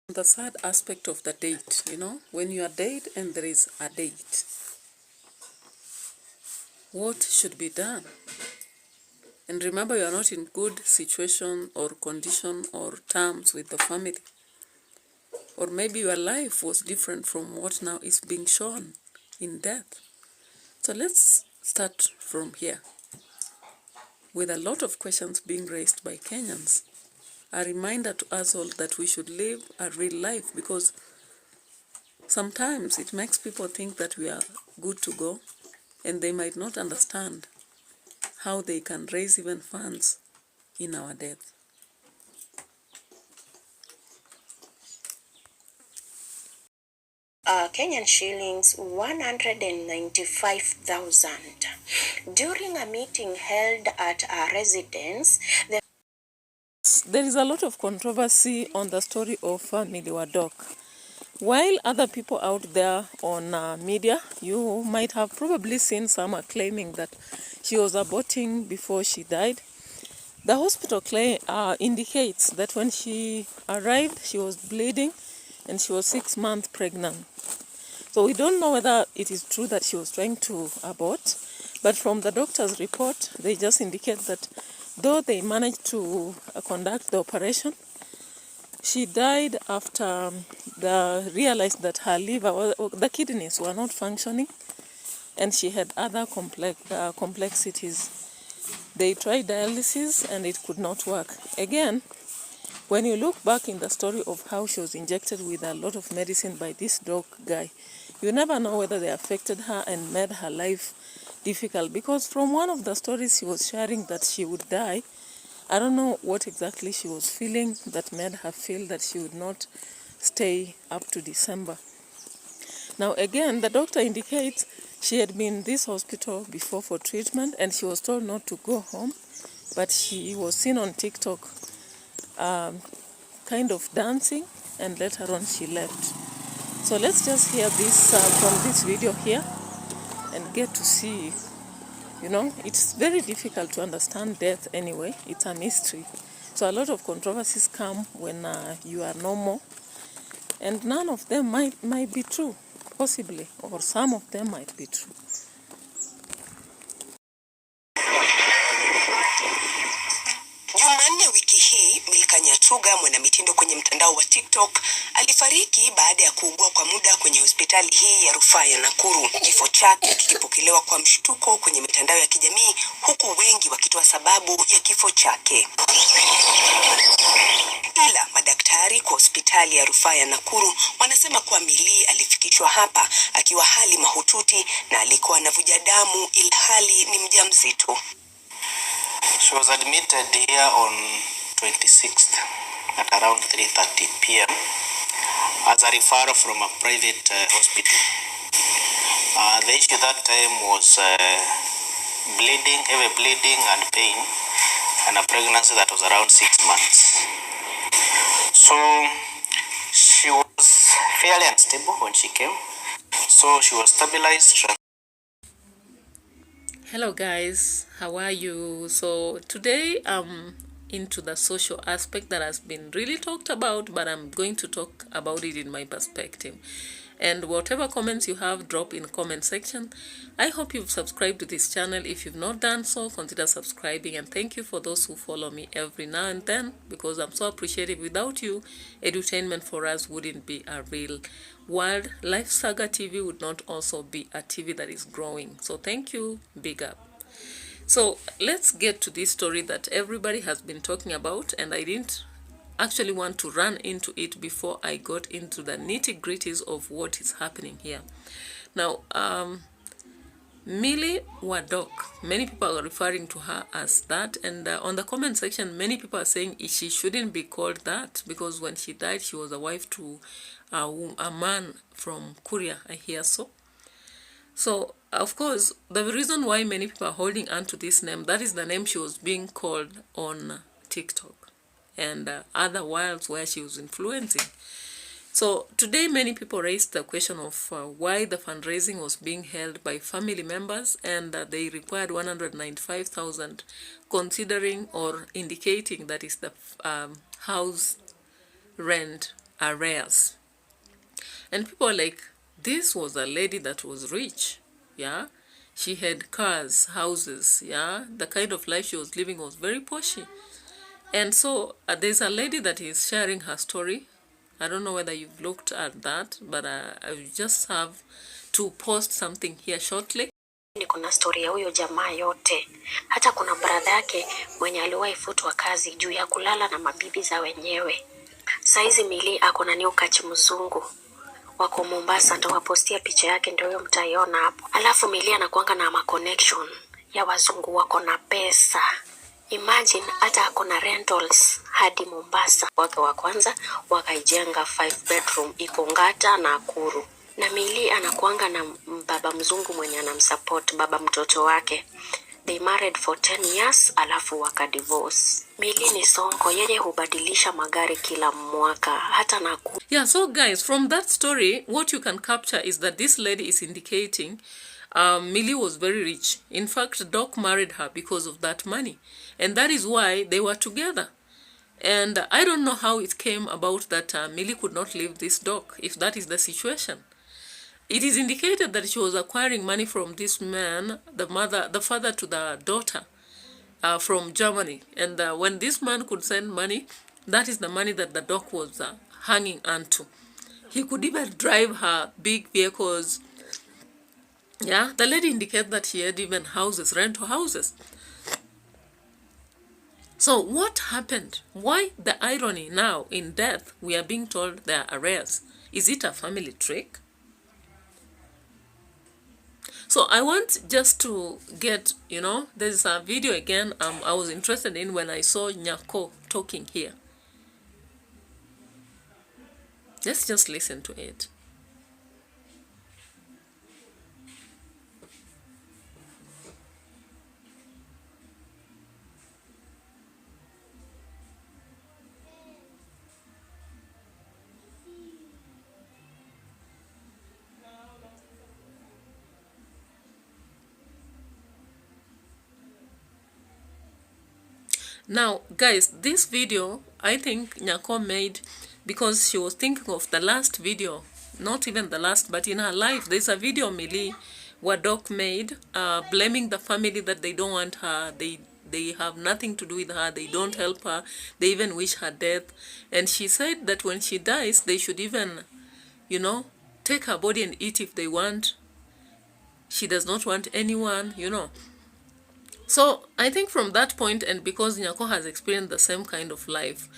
The sad aspect of the date, when you are dead and there is a date, what should be done? And remember, you are not in good situation or condition or terms with the family. Or maybe your life was different from what now is being shown in death. So let's start from here. With a lot of questions being raised by Kenyans, a reminder to us all that we should live a real life, because sometimes it makes people think that we are good to go, and they might not understand how they can raise even funds in our death. Kenyan shillings 195,000. During a meeting held at a residence, there is a lot of controversy on the story of MILLY. While other people out there on media, you might have probably seen some are claiming that she was aborting before she died. The hospital indicates that when she arrived, she was bleeding and she was 6 months pregnant. So we don't know whether it is true that she was trying to abort, but from the doctor's report, they just indicate that though they managed to conduct the operation, she died after they realized that her liver, the kidneys were not functioning, and she had other complexities. They tried dialysis and it could not work. Again, when you look back in the story of how she was injected with a lot of medicine by this dog guy, you never know whether they affected her and made her life difficult. Because from one of the stories she was sharing that she would die, I don't know what exactly she was feeling that made her feel that she would not stay up to December. Now again, the doctor indicates she had been in this hospital before for treatment and she was told not to go home, but she was seen on TikTok kind of dancing, and later on she left. So let's just hear this from this video here and get to see. It's very difficult to understand death anyway. It's a mystery. So a lot of controversies come when you are normal, and none of them might be true, possibly, or some of them might be true. Jumanne wiki hii, Milka Nyatuga, mwanamitindo kwenye mtandao wa TikTok, alifariki baada ya kuugua kwa muda kwenye hospitali hii ya rufaa ya Nakuru. Kifo chake kikipokelewa kwa mshtuko kwenye mitandao ya kijamii, huku wengi wakitoa sababu ya kifo chake. Ila madaktari kwa hospitali ya rufaa ya Nakuru wanasema kuwa MILLY alifikishwa hapa akiwa hali mahututi na alikuwa anavuja damu ilhali ni mjamzito. She was admitted here on 26th at around 3:30 p.m. as a referral from a private hospital. The issue that time was bleeding, heavy bleeding and pain, and a pregnancy that was around 6 months. So she was fairly unstable when she came. So she was stabilized. Hello guys, how are you? So today I'm into the social aspect that has been really talked about, but I'm going to talk about it in my perspective. And whatever comments you have, drop in comment section. I hope you've subscribed to this channel. If you've not done so, consider subscribing, and thank you for those who follow me every now and then, because I'm so appreciative. Without you, edutainment for us wouldn't be a real world. Life Saga TV would not also be a TV that is growing. So thank you, big up. So let's get to this story that everybody has been talking about, and I didn't actually want to run into it before I got into the nitty-gritties of what is happening here. Now, MILLY Wadok, many people are referring to her as that, and on the comment section, many people are saying she shouldn't be called that, because when she died, she was a wife to a man from Korea, I hear so. So, of course, the reason why many people are holding on to this name, that is the name she was being called on TikTok and other worlds where she was influencing. So today many people raised the question of why the fundraising was being held by family members, and they required 195,000, considering or indicating that is the house rent arrears. And people are like, this was a lady that was rich, yeah? She had cars, houses, yeah? The kind of life she was living was very poshy. And so there's a lady that is sharing her story. I don't know whether you've looked at that, but I just have to post something here shortly. Kuna story ya huyo jamaa yote. Hata kuna brother yake mwenye aliwahi futwa kazi juu ya kulala na mabibi za wenyewe. Saizi Milly ako na new catch mzungu. Wako Mombasa, nitawapostia picha yake ndio hiyo mtaiona hapo. Alafu Milly anakuanga na connection ya wazungu wako na pesa. Imagine hata ako na rentals hadi Mombasa. Wake wa kwanza wakaijenga 5 bedroom iko Ngata na Nakuru. Na Milly anakuanga na baba mzungu mwenye anamsupport baba mtoto wake. They married for 10 years alafu wakadivorce. Milly ni sonko, yeye hubadilisha magari kila mwaka hata Nakuru. Yeah, so guys, from that story, what you can capture is that this lady is indicating Milly was very rich. In fact, Doc married her because of that money. And that is why they were together. And I don't know how it came about that Milly could not leave this Doc, if that is the situation. It is indicated that she was acquiring money from this man, the father to the daughter, from Germany. And when this man could send money, that is the money that the Doc was hanging onto. He could even drive her big vehicles. Yeah, the lady indicated that she had even houses, rental houses. So what happened? Why the irony now in death we are being told there are arrears? Is it a family trick? So I want just to get, there's a video again I was interested in when I saw Nyako talking here. Let's just listen to it. Now, guys, this video, I think Nyako made because she was thinking of the last video. Not even the last, but in her life, there's a video Milly where Doc made, blaming the family that they don't want her. They have nothing to do with her. They don't help her. They even wish her death. And she said that when she dies, they should even, take her body and eat if they want. She does not want anyone, So I think from that point, and because Nyako has experienced the same kind of life,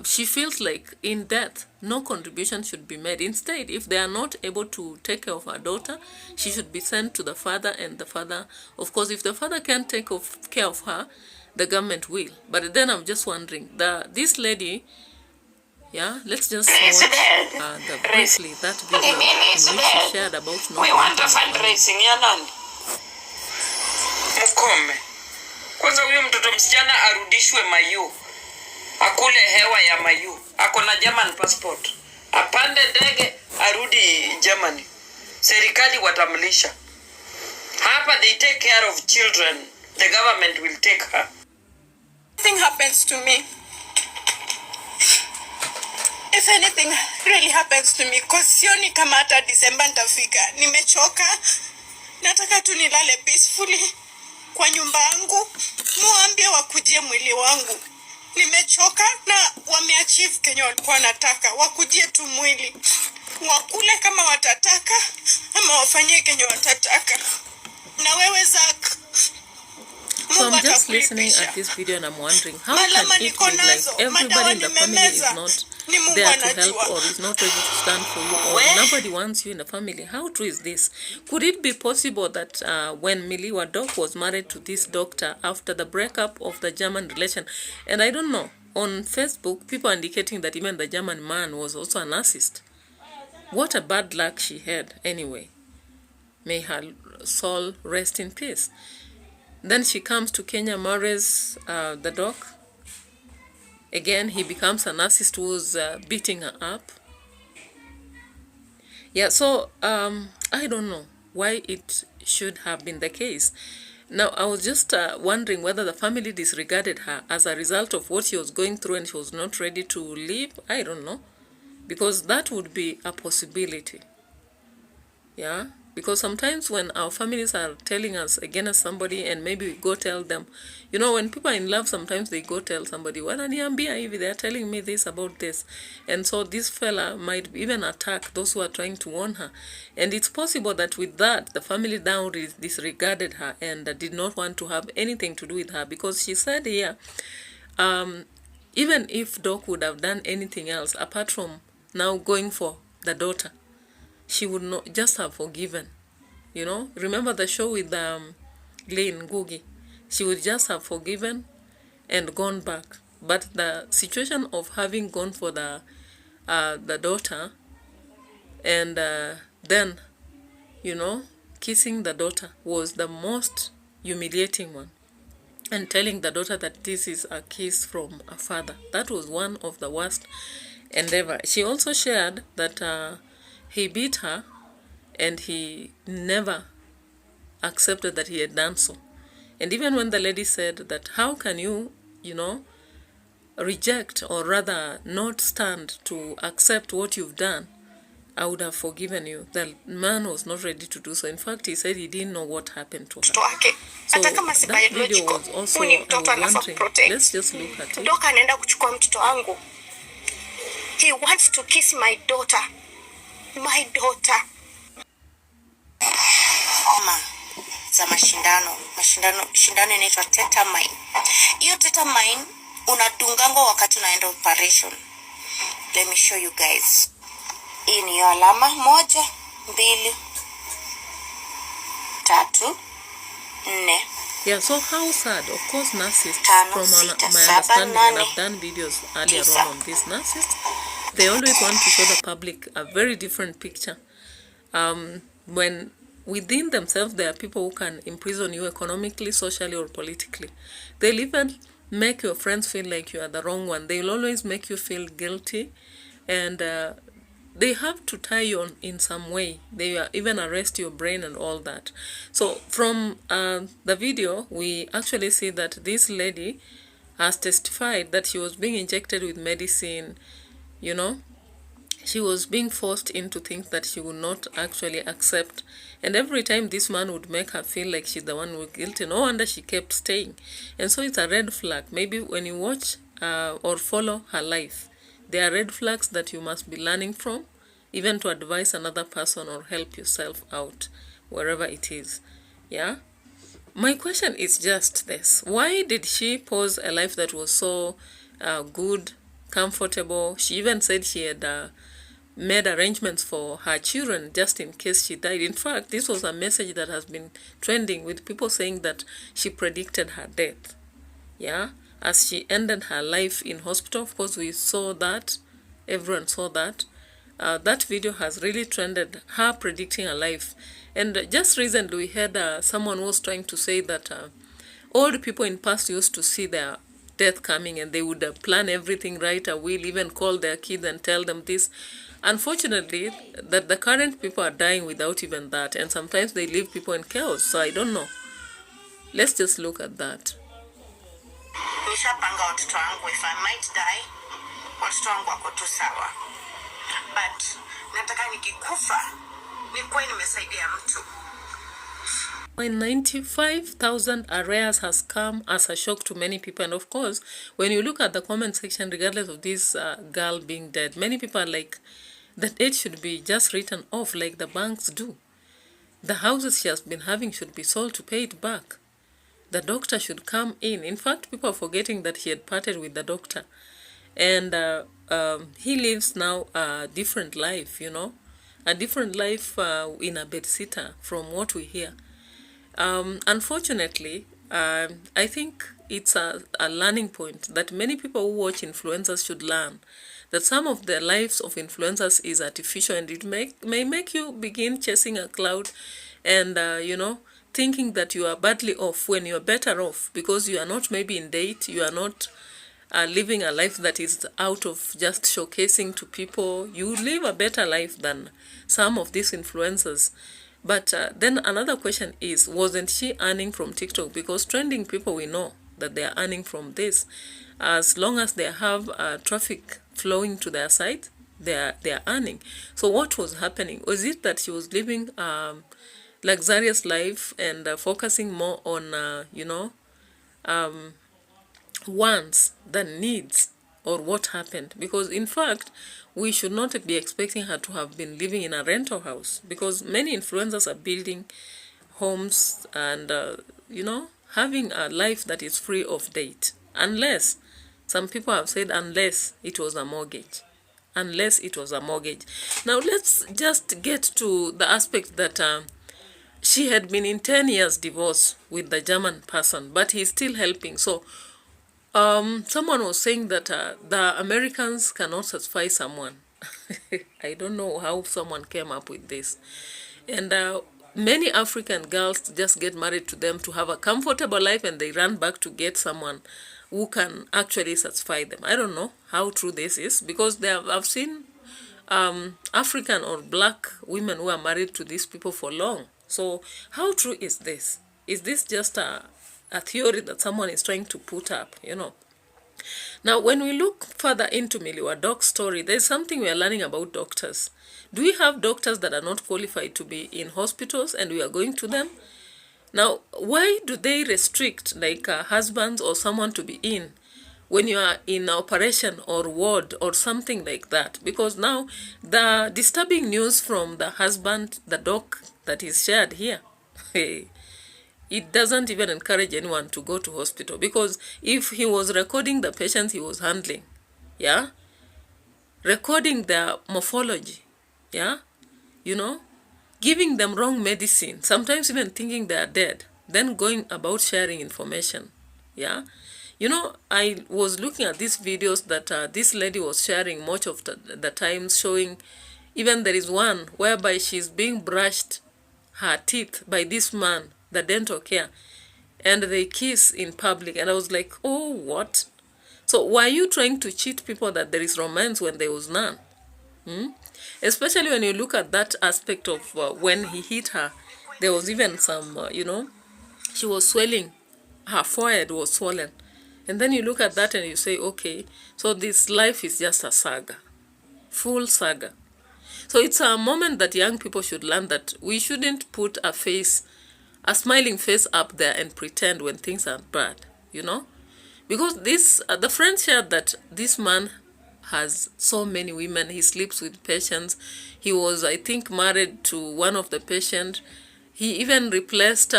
she feels like in death, no contribution should be made. Instead, if they are not able to take care of her daughter, she should be sent to the father, and the father, of course, if the father can't take care of her, the government will. But then I'm just wondering, this lady, yeah, let's just watch briefly that video in which she shared about we want a fundraising, Mkome. Kwanza huyo mtoto msichana arudishwe Mayu. Akule hewa ya Mayu. Ako na German passport. Apande ndege arudi Germany. Serikali watamlisha. Hapa they take care of children. The government will take her. Nothing happens to me. If anything really happens to me, cause sioni kama hata December nitafika. Nimechoka. Nataka tu nilale peacefully kwa nyumba yangu. Muambie wakujie mwili wangu. Nimechoka na wameachieve kenye walikuwa wanataka. Wakujie tu mwili. Wakule kama watataka ama wafanyie kenye watataka. Na wewe Zak. So I'm just listening at this video and I'm wondering, how can it be like everybody in the family is not there to help or is not ready to stand for you or nobody wants you in the family? How true is this? Could it be possible that when Milly Doc was married to this doctor after the breakup of the German relation, and I don't know, on Facebook, people are indicating that even the German man was also a narcissist. What a bad luck she had anyway. May her soul rest in peace. Then she comes to Kenya, marries the Doc. Again, he becomes a narcissist who's beating her up. Yeah, so I don't know why it should have been the case. Now, I was just wondering whether the family disregarded her as a result of what she was going through and she was not ready to leave. I don't know. because that would be a possibility. Yeah, because sometimes when our families are telling us against somebody and maybe we go tell them, you know, when people are in love, sometimes they go tell somebody, wananiambia hivi, they're telling me this about this. And so this fella might even attack those who are trying to warn her. And it's possible that with that, the family now disregarded her and did not want to have anything to do with her, because she said here, even if Doc would have done anything else apart from now going for the daughter, she would not just have forgiven. You know, remember the show with Lane Ngugi? She would just have forgiven and gone back. But the situation of having gone for the daughter and then, you know, kissing the daughter was the most humiliating one. And telling the daughter that this is a kiss from a father. That was one of the worst endeavor. She also shared that he beat her and he never accepted that he had done so. And even when the lady said that, how can you, you know, reject or rather not stand to accept what you've done, I would have forgiven you. The man was not ready to do so. In fact, he said he didn't know what happened to her. So that video was also, I was wondering, let's just look at it. Doka anaenda kuchukua mtoto wangu. He wants to kiss my daughter. My daughter. Oma za shindano inaitwa tetamine. Hiyo tetamine unadungango wakati unaenda operation. Let me show you guys. Hii ni alama 1, 2, 3, 4. Yeah, so how sad. Of course, narcissists, from my understanding, and I've done videos earlier on these narcissists, they always want to show the public a very different picture. When within themselves, there are people who can imprison you economically, socially, or politically. They'll even make your friends feel like you are the wrong one. They'll always make you feel guilty, and they have to tie you on in some way. They even arrest your brain and all that. So from the video, we actually see that this lady has testified that she was being injected with medicine, you know. She was being forced into things that she would not actually accept. And every time this man would make her feel like she's the one who was guilty, no wonder she kept staying. And so it's a red flag. Maybe when you watch or follow her life, there are red flags that you must be learning from, even to advise another person or help yourself out, wherever it is. Yeah? My question is just this. Why did she pose a life that was so good, comfortable? She even said she had made arrangements for her children just in case she died. In fact, this was a message that has been trending with people saying that she predicted her death. Yeah? As she ended her life in hospital, of course, we saw that. Everyone saw that. That video has really trended, her predicting her life. And just recently, we heard someone was trying to say that old people in past used to see their death coming and they would plan everything, write a will, even call their kids and tell them this. Unfortunately, that the current people are dying without even that. And sometimes they leave people in chaos. So I don't know. Let's just look at that. Nishapanga watoto wangu, if I might die, watoto wangu wako tu sawa. But nataka nikikufa nikuwe nimesaidia mtu. When 95,000 arrears has come as a shock to many people, and of course, when you look at the comment section, regardless of this girl being dead, many people are like, the debt should be just written off like the banks do. The houses she has been having should be sold to pay it back. The doctor should come in. In fact, people are forgetting that he had parted with the doctor. And he lives now a different life, you know. A different life in a bedsitter from what we hear. Unfortunately, I think it's a learning point that many people who watch influencers should learn. That some of the lives of influencers is artificial, and it may make you begin chasing a cloud and, you know, thinking that you are badly off when you are better off because you are not maybe in date, you are not living a life that is out of just showcasing to people. You live a better life than some of these influencers. But then another question is, wasn't she earning from TikTok? Because trending people, we know that they are earning from this. As long as they have traffic flowing to their site, they are earning. So what was happening? Was it that she was living luxurious life and focusing more on wants than needs, or what happened? Because in fact, we should not be expecting her to have been living in a rental house, because many influencers are building homes and having a life that is free of debt, unless some people have said unless it was a mortgage. Unless it was a mortgage. Now let's just get to the aspect that she had been in 10 years divorce with the German person, but he's still helping. So someone was saying that the Americans cannot satisfy someone. I don't know how someone came up with this. And many African girls just get married to them to have a comfortable life, and they run back to get someone who can actually satisfy them. I don't know how true this is, because I've seen African or black women who are married to these people for long. So how true is this? Is this just a theory that someone is trying to put up, Now, when we look further into MILLY Wadok's story, there's something we are learning about doctors. Do we have doctors that are not qualified to be in hospitals, and we are going to them? Now, why do they restrict, like husbands or someone to be in when you are in operation or ward or something like that? Because now the disturbing news from the husband, the doc that is shared here, it doesn't even encourage anyone to go to hospital, because if he was recording the patients he was handling, recording their morphology, giving them wrong medicine, sometimes even thinking they are dead, then going about sharing information, I was looking at these videos that this lady was sharing much of the time, showing even there is one whereby she's being brushed her teeth by this man, the dental care, and they kiss in public, and I was like, oh, what? So why are you trying to cheat people that there is romance when there was none? Especially when you look at that aspect of when he hit her, there was even some, she was swelling, her forehead was swollen. And then you look at that and you say, okay, so this life is just a saga, full saga. So it's a moment that young people should learn that we shouldn't put a smiling face up there and pretend when things are bad, Because the friend shared that this man has so many women. He sleeps with patients. He was, I think, married to one of the patients. He even replaced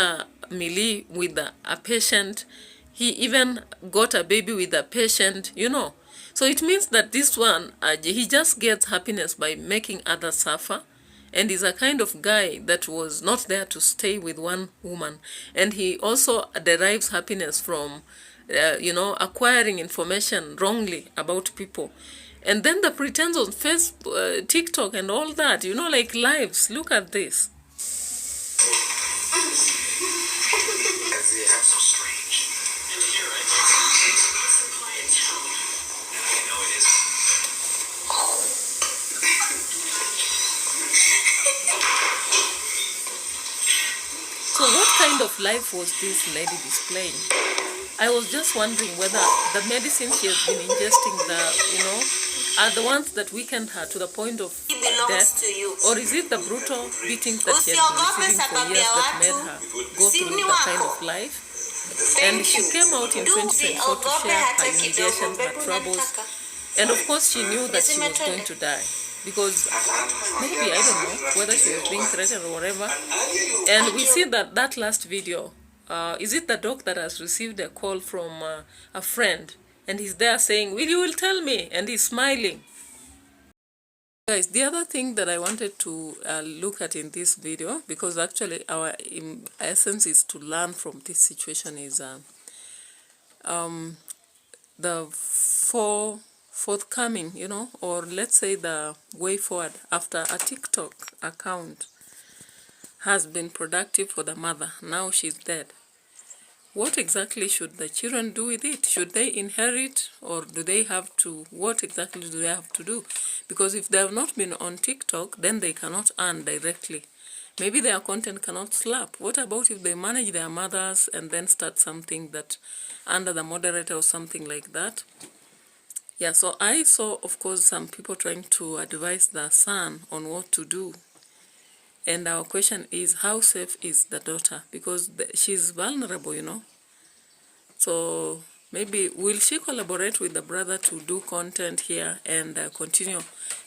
MILLY with a patient. He even got a baby with a patient, So it means that this one, he just gets happiness by making others suffer. And is a kind of guy that was not there to stay with one woman. And he also derives happiness from acquiring information wrongly about people. And then the pretense on Facebook, TikTok and all that, like lives. Look at this. So what kind of life was this lady displaying? I was just wondering whether the medicine she has been ingesting, are the ones that weakened her to the point of death, or is it the brutal beatings that she has been receiving for years that made her go through that kind of life? And she came out in 2024 to share her humiliation, her troubles, and of course she knew that she was going to die, because maybe, I don't know, whether she was being threatened or whatever. And we see that last video, is it the doc that has received a call from a friend, and he's there saying, you will tell me, and he's smiling. Guys, the other thing that I wanted to look at in this video, because actually our essence is to learn from this situation, is the forthcoming, or let's say the way forward after a TikTok account has been productive for the mother. Now she's dead. What exactly should the children do with it? Should they inherit, or do they have to, what exactly do they have to do? Because if they have not been on TikTok, then they cannot earn directly. Maybe their content cannot slap. What about if they manage their mothers and then start something that under the moderator or something like that? Yeah, so I saw, of course, some people trying to advise the son on what to do. And our question is, how safe is the daughter? Because she's vulnerable, you know. So maybe will she collaborate with the brother to do content here and continue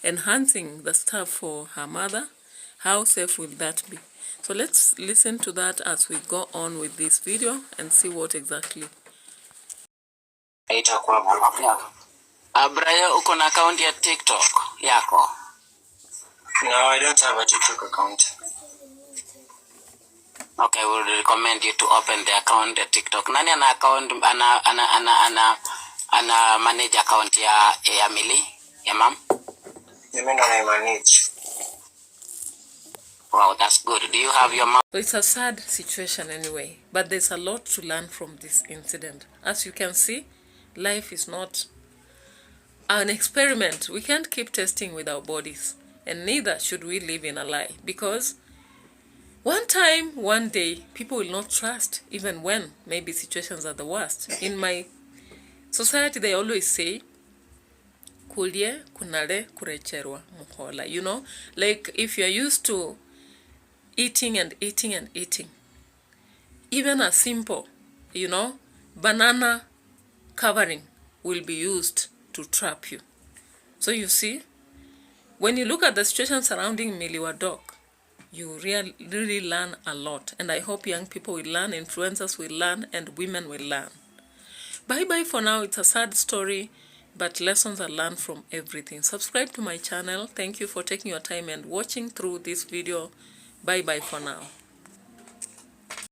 enhancing the stuff for her mother? How safe will that be? So let's listen to that as we go on with this video and see what exactly. Itakuwa block yako. Abraya, uko na account ya TikTok yako? No, I don't have a TikTok account. Okay, we will recommend you to open the account at TikTok. Nani ana account ana manage account ya MILLY? Ya mom? Mimi ndo na manage. Wow, that's good. Do you have your mom? So it's a sad situation anyway, but there's a lot to learn from this incident. As you can see, life is not an experiment. We can't keep testing with our bodies, and neither should we live in a lie, because one time, one day, people will not trust, even when maybe situations are the worst. In my society, they always say, kulie kunale kurecherwa muhola. You know, like if you're used to eating and eating and eating, even a simple, you know, banana covering will be used to trap you. So you see, when you look at the situation surrounding MILLY Wadok, you really learn a lot. And I hope young people will learn, influencers will learn, and women will learn. Bye-bye for now. It's a sad story, but lessons are learned from everything. Subscribe to my channel. Thank you for taking your time and watching through this video. Bye-bye for now.